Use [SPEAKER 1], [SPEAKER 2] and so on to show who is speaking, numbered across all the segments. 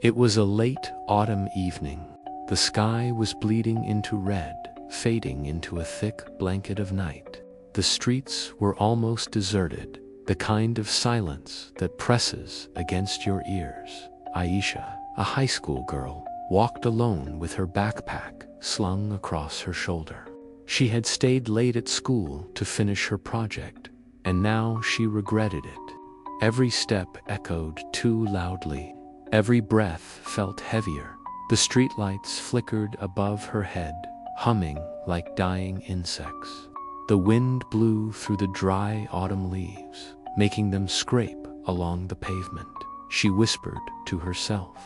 [SPEAKER 1] It was a late autumn evening. The sky was bleeding into red, fading into a thick blanket of night. The streets were almost deserted, the kind of silence that presses against your ears. Aisha, a high school girl, walked alone with her backpack slung across her shoulder. She had stayed late at school to finish her project, and now she regretted it. Every step echoed too loudly. Every breath felt heavier. The streetlights flickered above her head, humming like dying insects. The wind blew through the dry autumn leaves, making them scrape along the pavement. She whispered to herself,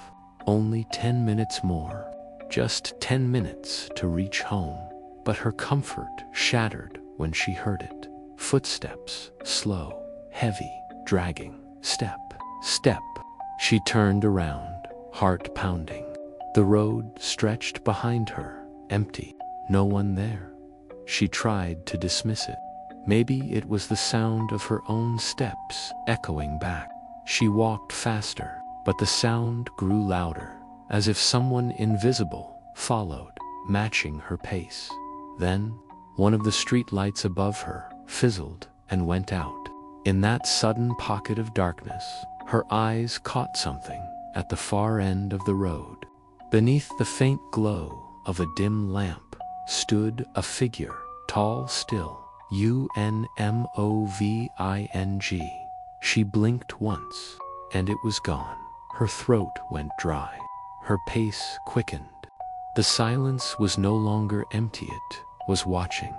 [SPEAKER 1] "Only 10 minutes more. Just 10 minutes to reach home." But her comfort shattered when she heard it. Footsteps, slow, heavy, dragging. Step, step. She turned around, heart pounding. The road stretched behind her, empty, no one there. She tried to dismiss it. Maybe it was the sound of her own steps echoing back. She walked faster, but the sound grew louder, as if someone invisible followed, matching her pace. Then, one of the street lights above her fizzled and went out. In that sudden pocket of darkness, her eyes caught something at the far end of the road. Beneath the faint glow of a dim lamp stood a figure, tall still, unmoving. She blinked once, and it was gone. Her throat went dry. Her pace quickened. The silence was no longer empty, it was watching.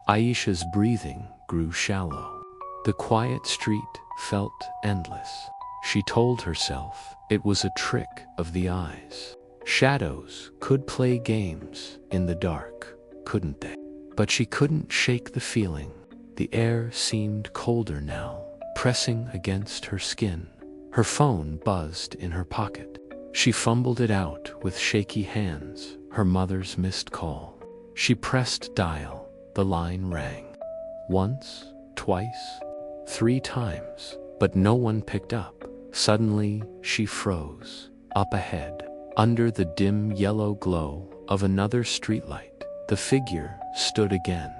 [SPEAKER 1] Aisha's breathing grew shallow. The quiet street felt endless. She told herself it was a trick of the eyes. Shadows could play games in the dark, couldn't they? But she couldn't shake the feeling. The air seemed colder now, pressing against her skin. Her phone buzzed in her pocket. She fumbled it out with shaky hands, her mother's missed call. She pressed dial. The line rang. Once, twice, 3 times, but no one picked up. Suddenly, she froze. Up ahead, under the dim yellow glow of another streetlight, the figure stood again.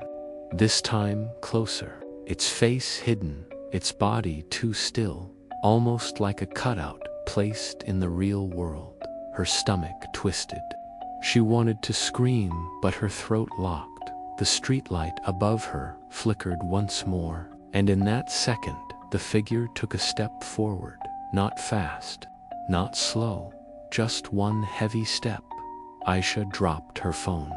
[SPEAKER 1] This time closer, its face hidden, its body too still, almost like a cutout placed in the real world. Her stomach twisted. She wanted to scream, but her throat locked. The streetlight above her flickered once more, and in that second, the figure took a step forward. Not fast, not slow, just one heavy step. Aisha dropped her phone.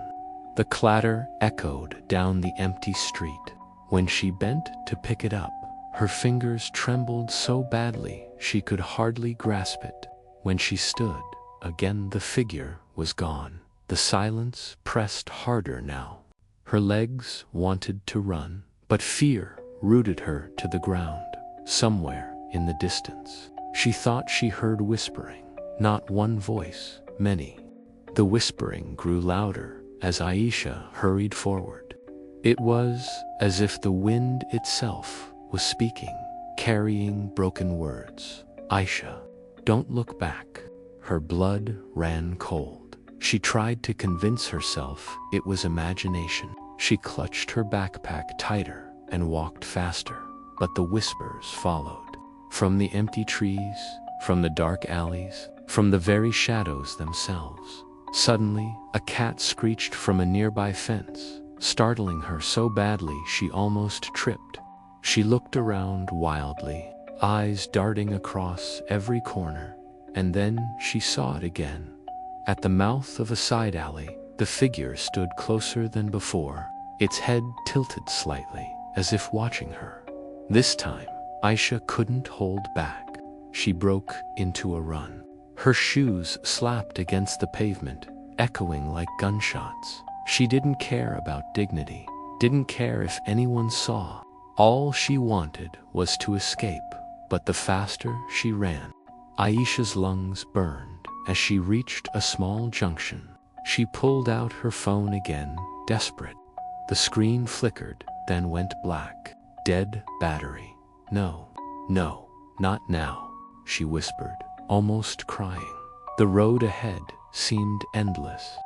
[SPEAKER 1] The clatter echoed down the empty street. When she bent to pick it up, her fingers trembled so badly she could hardly grasp it. When she stood, again the figure was gone. The silence pressed harder now. Her legs wanted to run, but fear rooted her to the ground. Somewhere in the distance, she thought she heard whispering. Not one voice, many. The whispering grew louder as Aisha hurried forward. It was as if the wind itself was speaking, carrying broken words. "Aisha, don't look back." Her blood ran cold. She tried to convince herself it was imagination. She clutched her backpack tighter and walked faster, but the whispers followed. From the empty trees, from the dark alleys, from the very shadows themselves. Suddenly, a cat screeched from a nearby fence, startling her so badly she almost tripped. She looked around wildly, eyes darting across every corner, and then she saw it again. At the mouth of a side alley, the figure stood closer than before, its head tilted slightly, as if watching her. This time, Aisha couldn't hold back. She broke into a run. Her shoes slapped against the pavement, echoing like gunshots. She didn't care about dignity, didn't care if anyone saw. All she wanted was to escape, but the faster she ran, Aisha's lungs burned. As she reached a small junction, she pulled out her phone again, desperate. The screen flickered, then went black. Dead battery. No, not now, she whispered, almost crying. The The road ahead seemed endless.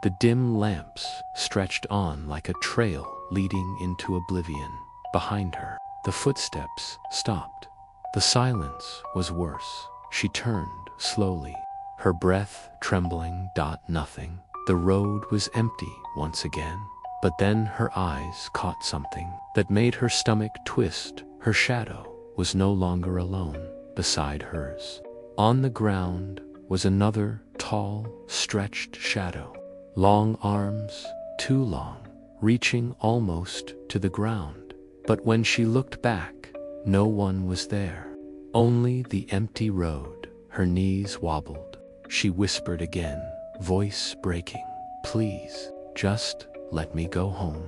[SPEAKER 1] The dim lamps stretched on like a trail leading into oblivion. Behind her, the footsteps stopped. The silence was worse. She turned slowly, her breath trembling. Nothing. The road was empty once again. But then her eyes caught something that made her stomach twist. Her shadow was no longer alone beside hers. On the ground was another tall, stretched shadow. Long arms, too long, reaching almost to the ground. But when she looked back, no one was there. Only the empty road. Her knees wobbled. She whispered again, voice breaking, "Please, just let me go home."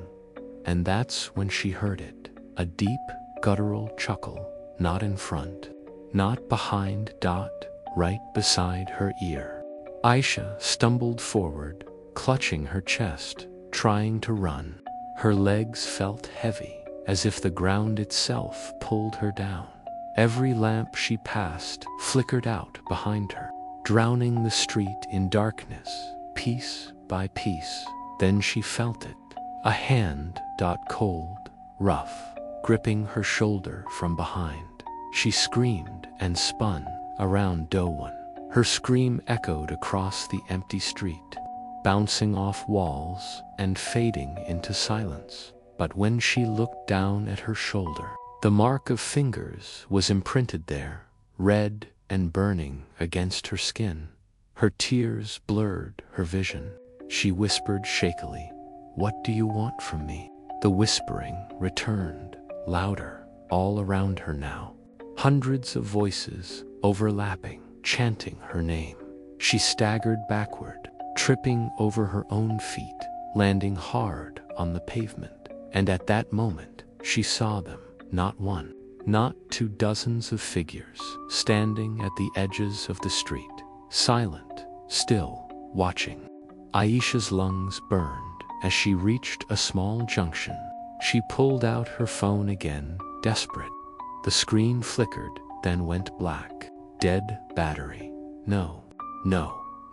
[SPEAKER 1] And that's when she heard it. A deep, guttural chuckle, not in front, not behind. Right beside her ear. Aisha stumbled forward, clutching her chest, trying to run. Her legs felt heavy, as if the ground itself pulled her down. Every lamp she passed flickered out behind her, drowning the street in darkness, piece by piece. Then she felt it. A hand, cold, rough, gripping her shoulder from behind. She screamed and spun around Dowan. Her scream echoed across the empty street, bouncing off walls and fading into silence. But when she looked down at her shoulder, the mark of fingers was imprinted there, red and burning against her skin. Her tears blurred her vision. She whispered shakily, "What do you want from me?" The whispering returned, louder, all around her now. Hundreds of voices, overlapping, chanting her name. She staggered backward, tripping over her own feet, landing hard on the pavement. And at that moment, she saw them, not one, not two, dozens of figures, standing at the edges of the street, silent, still, watching. Aisha's lungs burned as she reached a small junction. She pulled out her phone again, desperate. The screen flickered, then went black. Dead battery. No,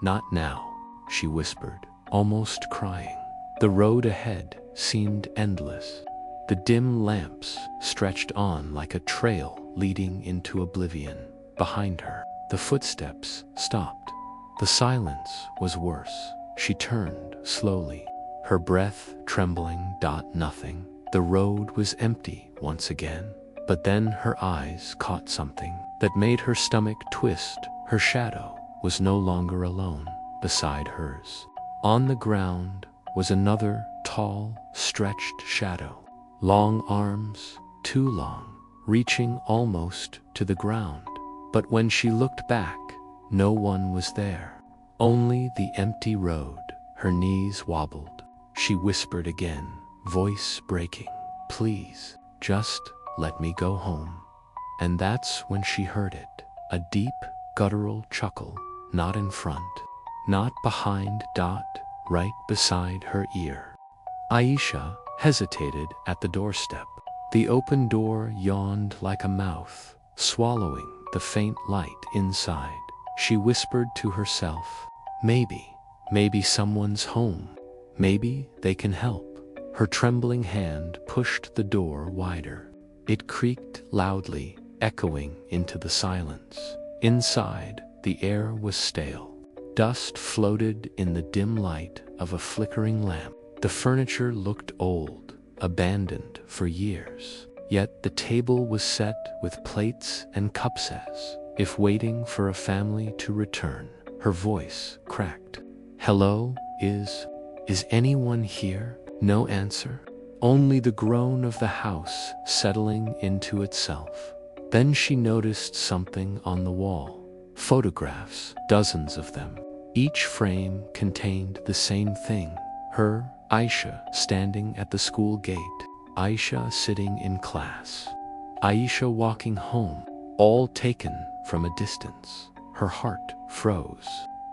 [SPEAKER 1] not now, she whispered, almost crying. The road ahead seemed endless. The dim lamps stretched on like a trail leading into oblivion. Behind her, the footsteps stopped. The silence was worse. She turned slowly, her breath trembling. Nothing. The road was empty once again. But then her eyes caught something that made her stomach twist. Her shadow was no longer alone beside hers. On the ground was another tall, stretched shadow. Long arms, too long, reaching almost to the ground. But when she looked back, no one was there. Only the empty road. Her knees wobbled. She whispered again, voice breaking, "Please, just let me go home." And that's when she heard it. A deep, guttural chuckle, not in front, not behind. Right beside her ear. Aisha hesitated at the doorstep. The open door yawned like a mouth, swallowing the faint light inside. She whispered to herself, maybe someone's home. Maybe they can help. Her trembling hand pushed the door wider. It creaked loudly, echoing into the silence. Inside, the air was stale. Dust floated in the dim light of a flickering lamp. The furniture looked old, abandoned for years. Yet the table was set with plates and cups as if waiting for a family to return. Her voice cracked. "Hello, is anyone here?" No answer. Only the groan of the house settling into itself. Then she noticed something on the wall. Photographs, dozens of them. Each frame contained the same thing. Her, Aisha, standing at the school gate. Aisha sitting in class. Aisha walking home. All taken from a distance. Her heart froze.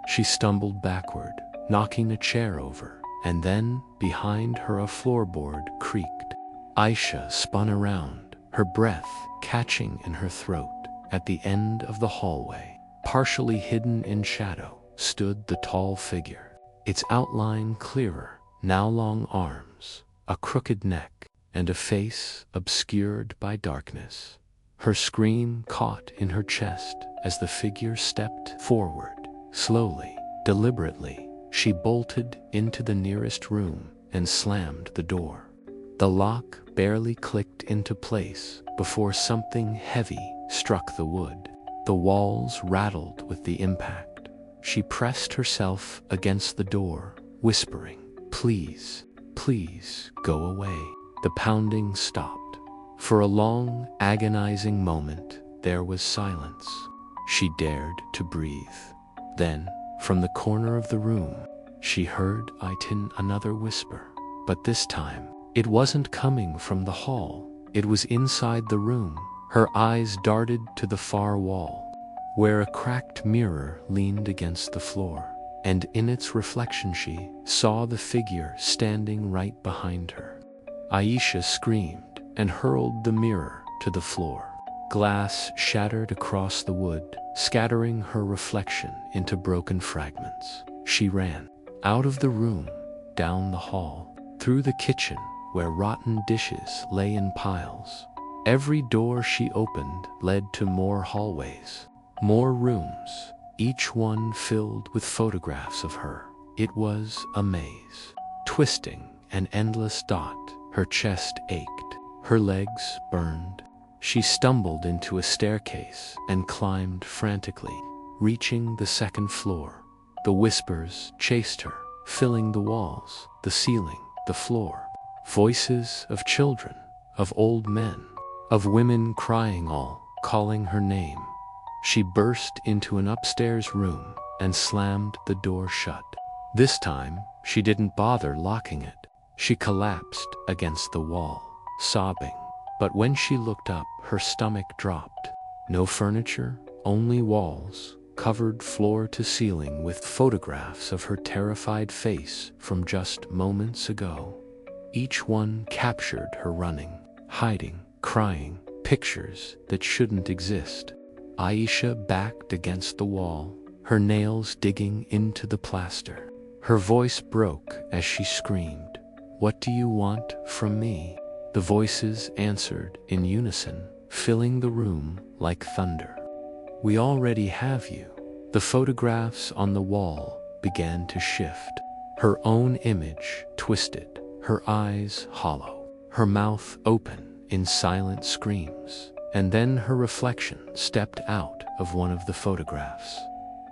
[SPEAKER 1] She stumbled backward, knocking a chair over. And then, behind her, a floorboard creaked. Aisha spun around, her breath catching in her throat. At the end of the hallway, partially hidden in shadow, stood the tall figure, its outline clearer, now long arms, a crooked neck, and a face obscured by darkness. Her scream caught in her chest as the figure stepped forward. Slowly, deliberately, she bolted into the nearest room and slammed the door. The lock barely clicked into place before something heavy struck the wood. The walls rattled with the impact. She pressed herself against the door, whispering, "Please, please go away." The pounding stopped. For a long, agonizing moment, there was silence. She dared to breathe. Then, from the corner of the room, she heard another whisper. But this time, it wasn't coming from the hall. It was inside the room. Her eyes darted to the far wall, where a cracked mirror leaned against the floor, and in its reflection she saw the figure standing right behind her. Aisha screamed and hurled the mirror to the floor. Glass shattered across the wood, scattering her reflection into broken fragments. She ran out of the room, down the hall, through the kitchen where rotten dishes lay in piles. Every door she opened led to more hallways, more rooms, each one filled with photographs of her. It was a maze, twisting an endless dot. Her chest ached, her legs burned. She stumbled into a staircase and climbed frantically, reaching the second floor. The whispers chased her, filling the walls, the ceiling, the floor. Voices of children, of old men, of women crying, all calling her name. She burst into an upstairs room and slammed the door shut. This time, she didn't bother locking it. She collapsed against the wall, sobbing. But when she looked up, her stomach dropped. No furniture, only walls, covered floor to ceiling with photographs of her terrified face from just moments ago. Each one captured her running, hiding, crying, pictures that shouldn't exist. Aisha backed against the wall, her nails digging into the plaster. Her voice broke as she screamed, "What do you want from me?" The voices answered in unison, filling the room like thunder. "We already have you." The photographs on the wall began to shift. Her own image twisted, her eyes hollow, her mouth open in silent screams. And then her reflection stepped out of one of the photographs.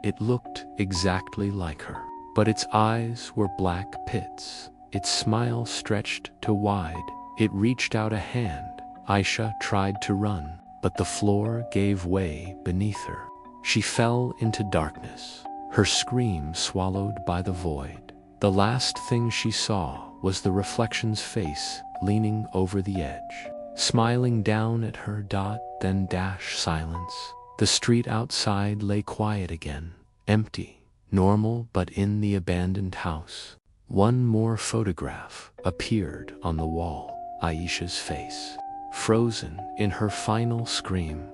[SPEAKER 1] It looked exactly like her, but its eyes were black pits. Its smile stretched too wide. It reached out a hand. Aisha tried to run, but the floor gave way beneath her. She fell into darkness, her scream swallowed by the void. The last thing she saw was the reflection's face leaning over the edge, smiling down at her. Then silence. The street outside lay quiet again, empty, normal, but in the abandoned house, one more photograph appeared on the wall. Aisha's face, frozen in her final scream.